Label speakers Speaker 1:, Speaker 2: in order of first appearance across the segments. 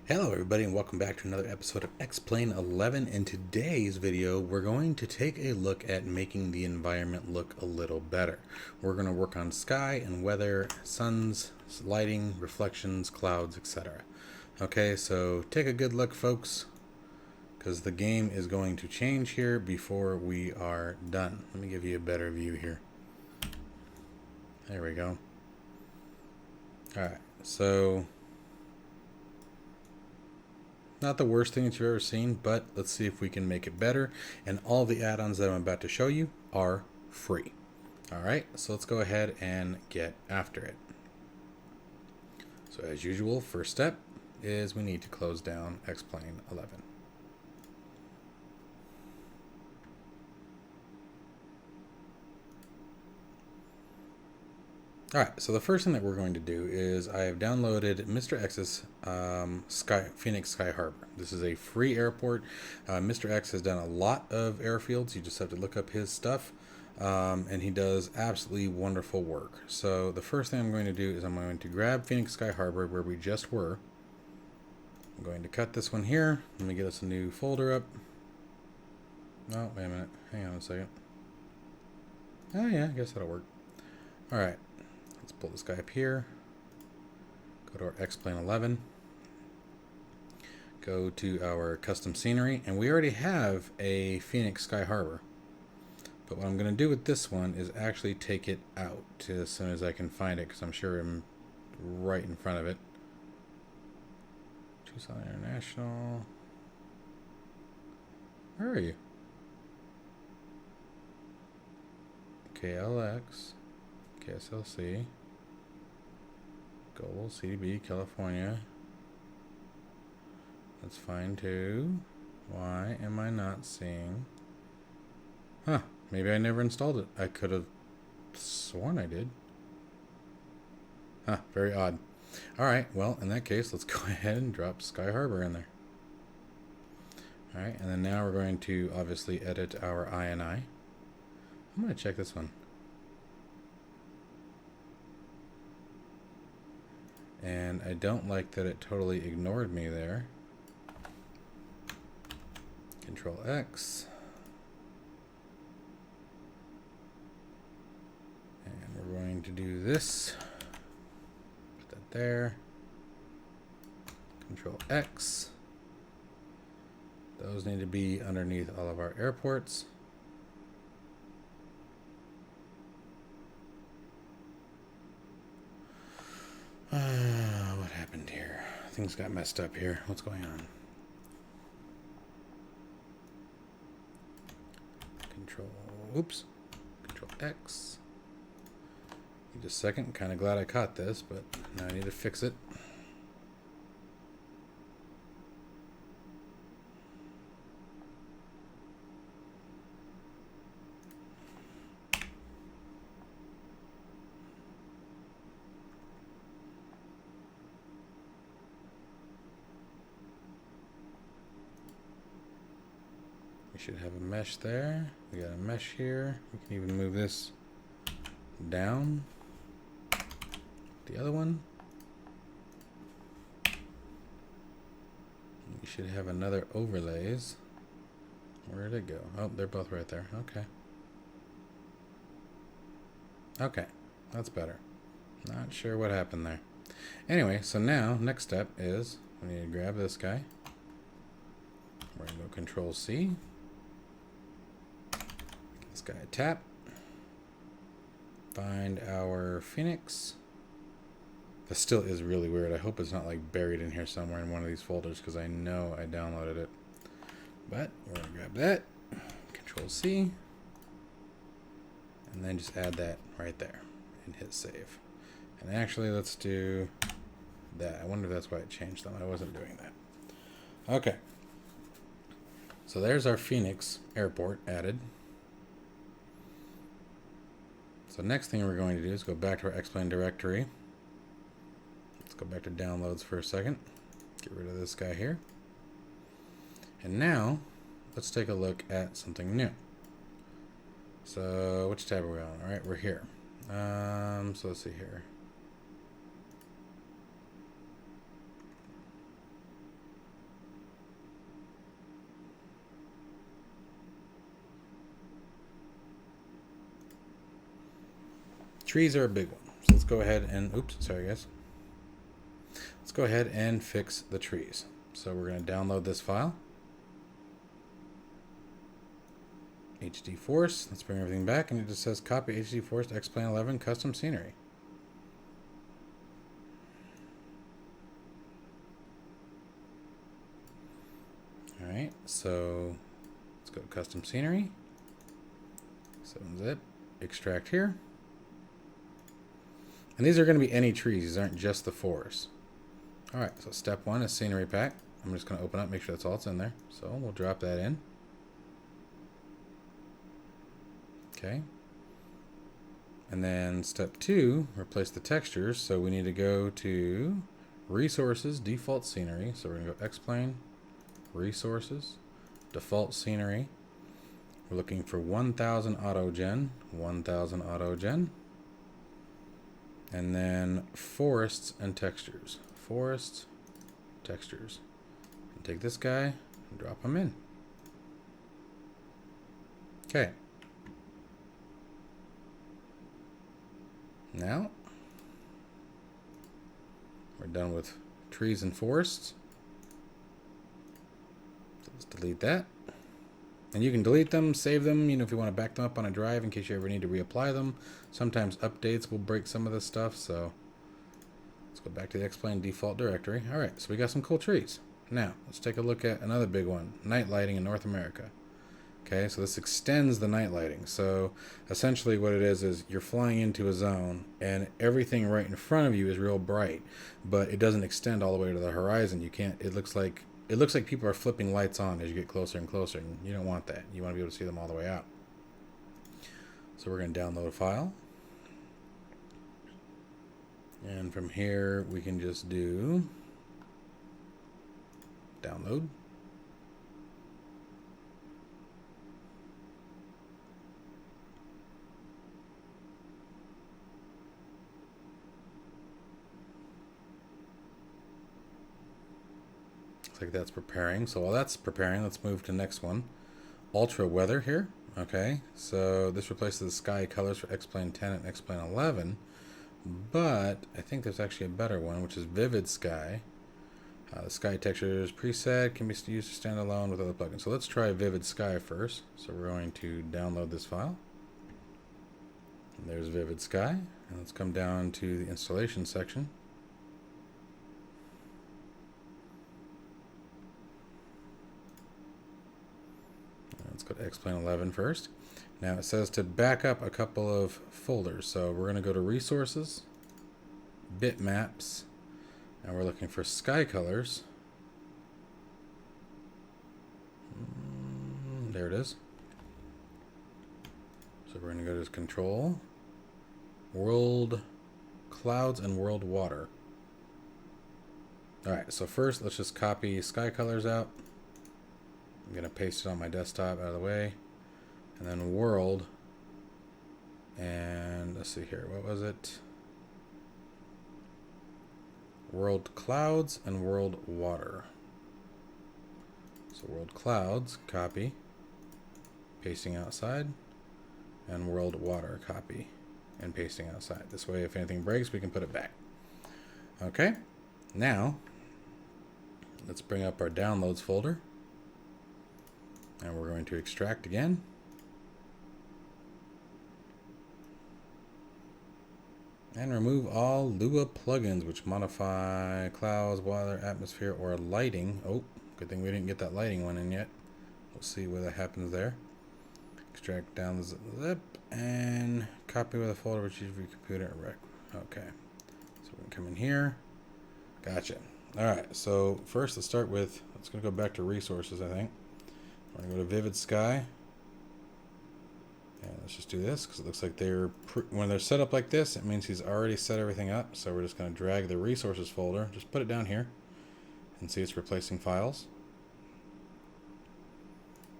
Speaker 1: Hello everybody and welcome back to another episode of Explain 11. In today's video we're going to take a look at making the environment look a little better. We're going to work on sky and weather, suns, lighting, reflections, clouds, etc. Okay, so take a good look folks, because the game is going to change here before we are done. Let me give you a better view here. There we go. Alright, so not the worst thing that you've ever seen, but let's see if we can make it better. And all the add-ons that I'm about to show you are free. Alright, so let's go ahead and get after it. So as usual, first step is we need to close down Explain 11. Alright, so the first thing that we're going to do is I have downloaded Mr. X's Phoenix Sky Harbor. This is a free airport. Mr. X has done a lot of airfields. You just have to look up his stuff. And he does absolutely wonderful work. So the first thing I'm going to do is I'm going to grab Phoenix Sky Harbor where we just were. I'm going to cut this one here. Let me get us a new folder up. Oh, wait a minute. Hang on a second. Oh yeah, I guess that'll work. Alright. Let's pull this guy up here. Go to our Explain 11. Go to our custom scenery, and we already have a Phoenix Sky Harbor. But what I'm going to do with this one is actually take it out as soon as I can find it, because I'm sure I'm right in front of it. Tucson International. Where are you? KLX. KSLC. Goal, CDB, California. That's fine too. Why am I not seeing? Huh, maybe I never installed it. I could have sworn I did. Huh, very odd. Alright, well, in that case, let's go ahead and drop Sky Harbor in there. Alright, and then now we're going to obviously edit our INI. I'm going to check this one. And I don't like that it totally ignored me there. Control X. And we're going to do this. Put that there. Control X. Those need to be underneath all of our airports. What happened here? Things got messed up here. What's going on? Control X. Need a second. I'm kind of glad I caught this, but now I need to fix it. We should have a mesh there. We got a mesh here. We can even move this down. The other one. We should have another overlays. Where did it go? Oh, they're both right there. Okay. Okay, that's better. Not sure what happened there. Anyway, so now, next step is we need to grab this guy. We're going to go Control C. This guy tap. Find our Phoenix. This still is really weird. I hope it's not like buried in here somewhere in one of these folders, because I know I downloaded it. But we're going to grab that. Control C. And then just add that right there and hit save. And actually, let's do that. I wonder if that's why it changed them. I wasn't doing that. Okay. So there's our Phoenix airport added. So next thing we're going to do is go back to our Explain directory. Let's go back to downloads for a second. Get rid of this guy here. And now, let's take a look at something new. So, which tab are we on? Alright, we're here. So let's see here. trees are a big one. So let's go ahead and, oops, sorry guys. Let's go ahead and fix the trees. So we're going to download this file. HD Force. Let's bring everything back, and it just says copy HD Force X-Plane 11 custom scenery. All right, so let's go to custom scenery. 7-zip, extract here. And these are going to be any trees. These aren't just the forest. All right, so step 1 is scenery pack. I'm just going to open up, make sure that's all that's in there. So we'll drop that in. Okay. And then step 2, replace the textures. So we need to go to resources, default scenery. So we're going to go X-plane, resources, default scenery. We're looking for 1000 auto gen, 1000 auto gen. And then forests and textures. Forests, textures. And take this guy and drop him in. Okay. Now, we're done with trees and forests. So let's delete that. And you can delete them, save them, if you want to back them up on a drive in case you ever need to reapply them. Sometimes updates will break some of this stuff, so let's go back to the X-Plane default directory. All right, so we got some cool trees. Now, let's take a look at another big one, night lighting in North America. Okay, so this extends the night lighting. So essentially what it is you're flying into a zone and everything right in front of you is real bright, but it doesn't extend all the way to the horizon. You can't, it looks like people are flipping lights on as you get closer and closer, and you don't want that. You want to be able to see them all the way out. So we're going to download a file. And from here we can just do download. Looks like that's preparing. So while that's preparing, let's move to the next one. Ultra weather here. Okay, so this replaces the sky colors for X-Plane 10 and X-Plane 11. But I think there's actually a better one, which is vivid sky. The sky textures preset can be used to stand alone with other plugins. So let's try vivid sky first. So we're going to download this file. And there's vivid sky. And let's come down to the installation section. Let's go to X-Plane 11 first. Now it says to back up a couple of folders. So we're going to go to resources, bitmaps, and we're looking for sky colors. There it is. So we're going to go to control, world clouds, and world water. All right, so first let's just copy sky colors out. I'm going to paste it on my desktop out of the way. And then world. And let's see here. What was it? World clouds and world water. So world clouds, copy. Pasting outside. And world water, copy. And pasting outside. This way, if anything breaks, we can put it back. Okay. Now, let's bring up our downloads folder. And we're going to extract again. And remove all Lua plugins which modify clouds, water, atmosphere, or lighting. Oh, good thing we didn't get that lighting one in yet. We'll see what that happens there. Extract down the zip and copy with a folder which is your computer. Okay. So we can come in here. Gotcha. All right. So first, let's start with. Let's go back to resources. I think. We're going to go to Vivid Sky. And let's just do this because it looks like when they're set up like this, it means he's already set everything up. So we're just going to drag the resources folder, just put it down here, and see it's replacing files.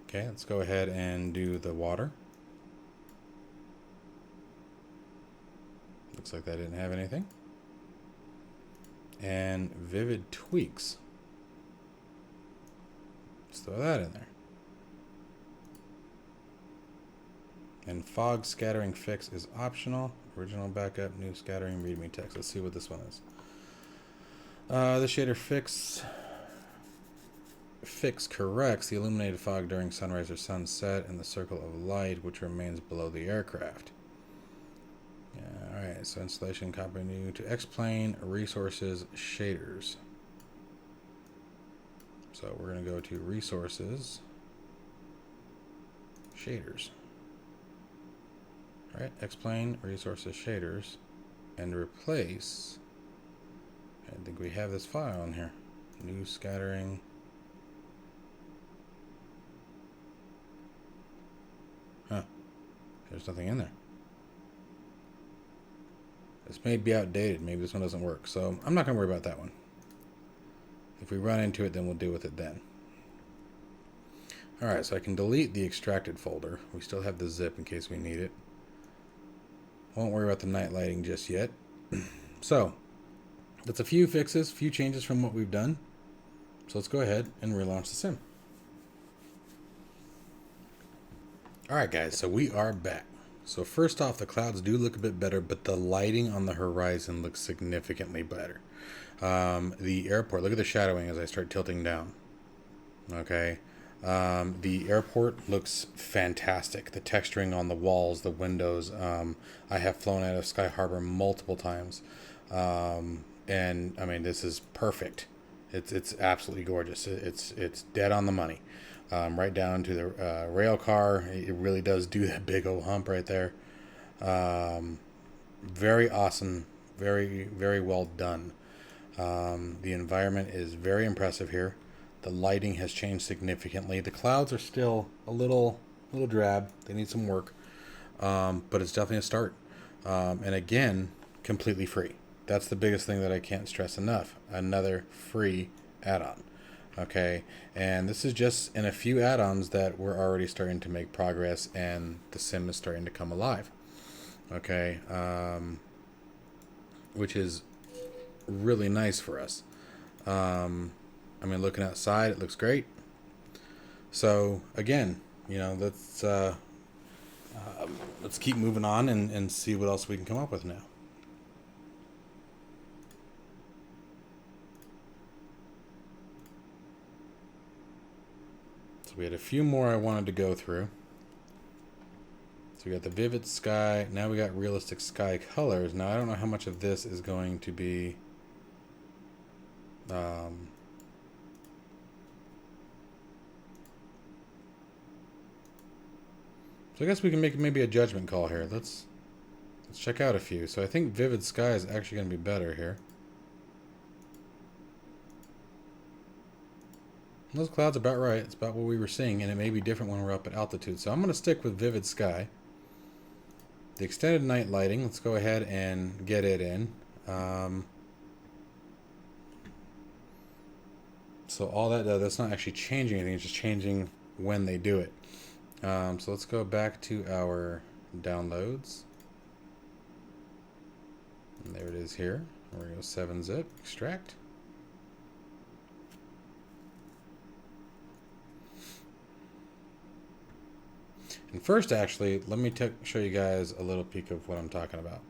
Speaker 1: Okay, let's go ahead and do the water. Looks like that didn't have anything. And Vivid Tweaks. Let's throw that in there. And fog scattering fix is optional. Original backup, new scattering, readme text. Let's see what this one is. The shader fix corrects the illuminated fog during sunrise or sunset and the circle of light which remains below the aircraft. Alright, so installation, copy new to X-plane, resources, shaders. So we're going to go to resources, shaders. Alright, X-plane, resources, shaders, and replace. I think we have this file in here. New scattering. Huh. There's nothing in there. This may be outdated. Maybe this one doesn't work. So I'm not going to worry about that one. If we run into it, then we'll deal with it then. Alright, so I can delete the extracted folder. We still have the zip in case we need it. Won't worry about the night lighting just yet. So, that's a few fixes, few changes from what we've done. So let's go ahead and relaunch the sim. Alright guys, so we are back. So first off, the clouds do look a bit better, but the lighting on the horizon looks significantly better. The airport, look at the shadowing as I start tilting down. Okay. The airport looks fantastic. The texturing on the walls, the windows. I have flown out of Sky Harbor multiple times. And I mean, this is perfect. It's absolutely gorgeous. It's dead on the money. Right down to the rail car. It really does do that big old hump right there. Very awesome. Very, very well done. The environment is very impressive here. The lighting has changed significantly. The clouds are still a little drab. They need some work. But it's definitely a start. And again, completely free. That's the biggest thing that I can't stress enough. Another free add-on. Okay, and this is just in a few add-ons that we're already starting to make progress and the sim is starting to come alive. Okay, which is really nice for us. I mean, looking outside, it looks great. So again, you know, let's keep moving on and see what else we can come up with now. So we had a few more I wanted to go through. So we got the vivid sky. Now we got realistic sky colors. Now I don't know how much of this is going to be so I guess we can make maybe a judgment call here. Let's check out a few. So I think vivid sky is actually going to be better here. Those clouds are about right. It's about what we were seeing, and it may be different when we're up at altitude. So I'm going to stick with vivid sky. The extended night lighting, let's go ahead and get it in. So all that does, that's not actually changing anything, it's just changing when they do it. So let's go back to our downloads. And there it is here. We're going to go 7-zip, extract. And first, actually, let me show you guys a little peek of what I'm talking about.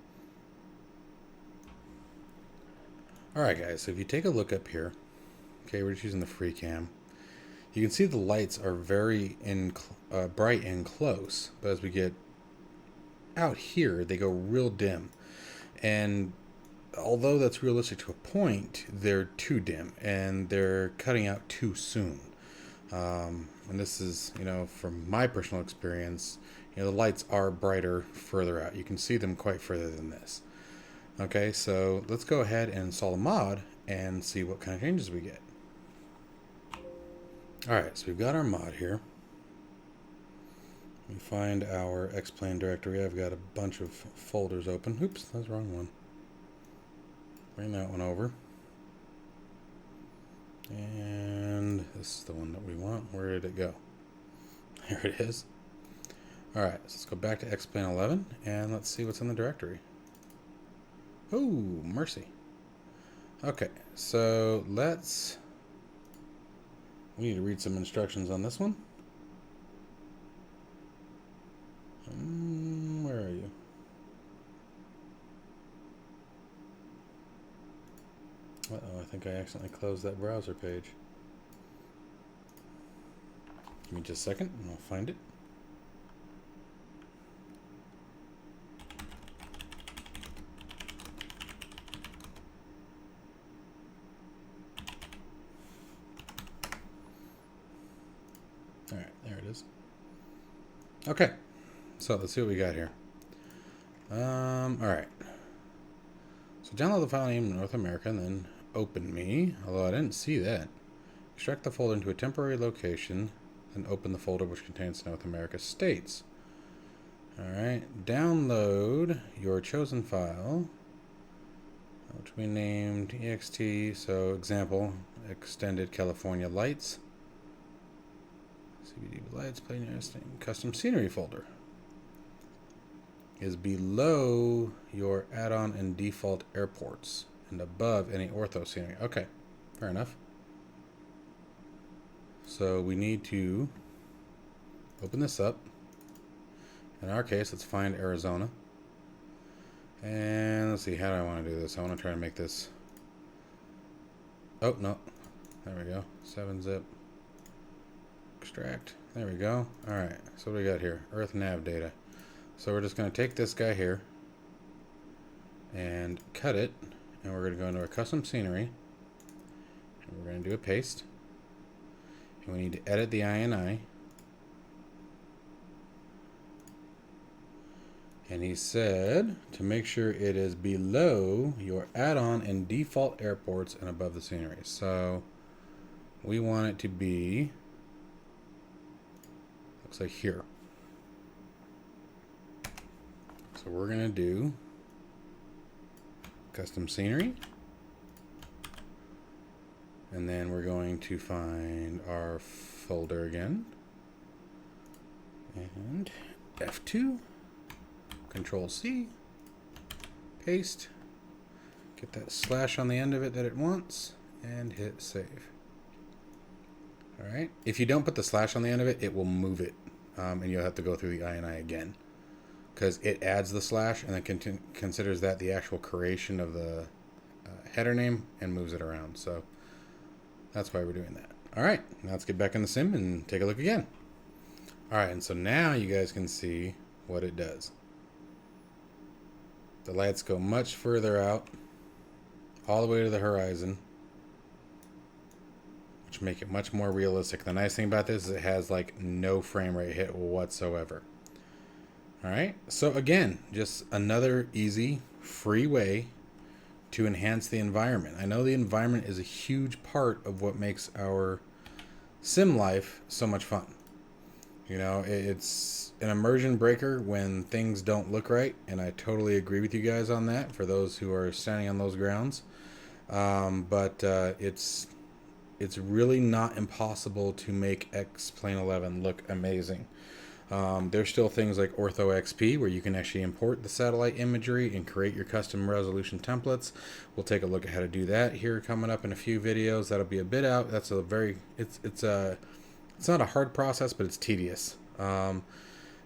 Speaker 1: Alright guys, so if you take a look up here, okay, we're just using the free cam. You can see the lights are very bright and close, but as we get out here, they go real dim. And although that's realistic to a point, they're too dim, and they're cutting out too soon. And this is, you know, from my personal experience, you know, the lights are brighter further out. You can see them quite further than this. Okay, so let's go ahead and install a mod and see what kind of changes we get. Alright, so we've got our mod here. We find our X-plane directory. I've got a bunch of folders open. Oops, that's the wrong one. Bring that one over. And this is the one that we want. Where did it go? Here it is. Alright, so let's go back to X-plane 11 and let's see what's in the directory. Oh, mercy. Okay, so we need to read some instructions on this one. Where are you? think I accidentally closed that browser page. Give me just a second and I'll find it. All right, there it is. Okay, so let's see what we got here. All right. So download the file name in North America and then open me, although I didn't see that. Extract the folder into a temporary location, then open the folder which contains North America states. All right, download your chosen file, which we named ext, so example, extended California lights. CBD lights, plain interesting. Custom scenery folder is below your add-on and default airports and above any ortho scenery. Okay, fair enough. So we need to open this up. In our case, let's find Arizona. And let's see, how do I want to do this? I want to try to make this. Oh, no. There we go. 7-zip. Extract. There we go. Alright, so what do we got here? Earth nav data. So we're just going to take this guy here and cut it, and we're going to go into our custom scenery, and we're going to do a paste, and we need to edit the INI, and he said to make sure it is below your add-on and default airports and above the scenery. So we want it to be, looks like here. So we're going to do custom scenery, and then we're going to find our folder again, and F2, Control C, paste, get that slash on the end of it that it wants, and hit save. Alright, if you don't put the slash on the end of it, it will move it, and you'll have to go through the INI again, because it adds the slash and then considers that the actual creation of the header name and moves it around. So that's why we're doing that. All right, now let's get back in the sim and take a look again. All right, and so now you guys can see what it does. The lights go much further out, all the way to the horizon, which make it much more realistic. The nice thing about this is it has like no frame rate hit whatsoever. Alright, so again, just another easy, free way to enhance the environment. I know the environment is a huge part of what makes our sim life so much fun. You know, it's an immersion breaker when things don't look right, and I totally agree with you guys on that for those who are standing on those grounds. But it's really not impossible to make X-Plane 11 look amazing. There's still things like Ortho XP where you can actually import the satellite imagery and create your custom resolution templates. We'll take a look at how to do that here coming up in a few videos. That'll be a bit out. That's a very it's not a hard process, but it's tedious. And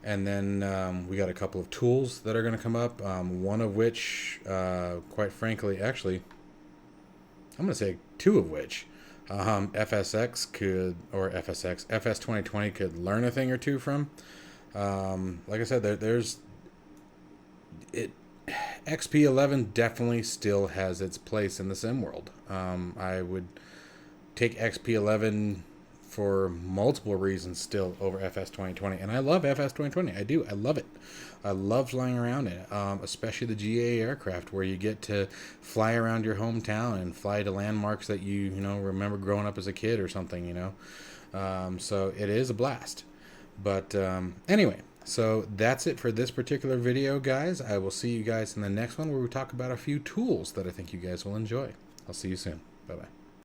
Speaker 1: then we got a couple of tools that are going to come up. One of which, quite frankly, actually, I'm going to say two of which. FSX could, or FSX, FS 2020 could learn a thing or two from. Like I said, XP11 definitely still has its place in the sim world. I would take XP11 for multiple reasons still over FS 2020, and I love FS 2020. I do. I love it. I love flying around in it, especially the GA aircraft where you get to fly around your hometown and fly to landmarks that you remember growing up as a kid or something, so it is a blast. But anyway, so that's it for this particular video, guys. I will see you guys in the next one where we talk about a few tools that I think you guys will enjoy. I'll see you soon. Bye-bye.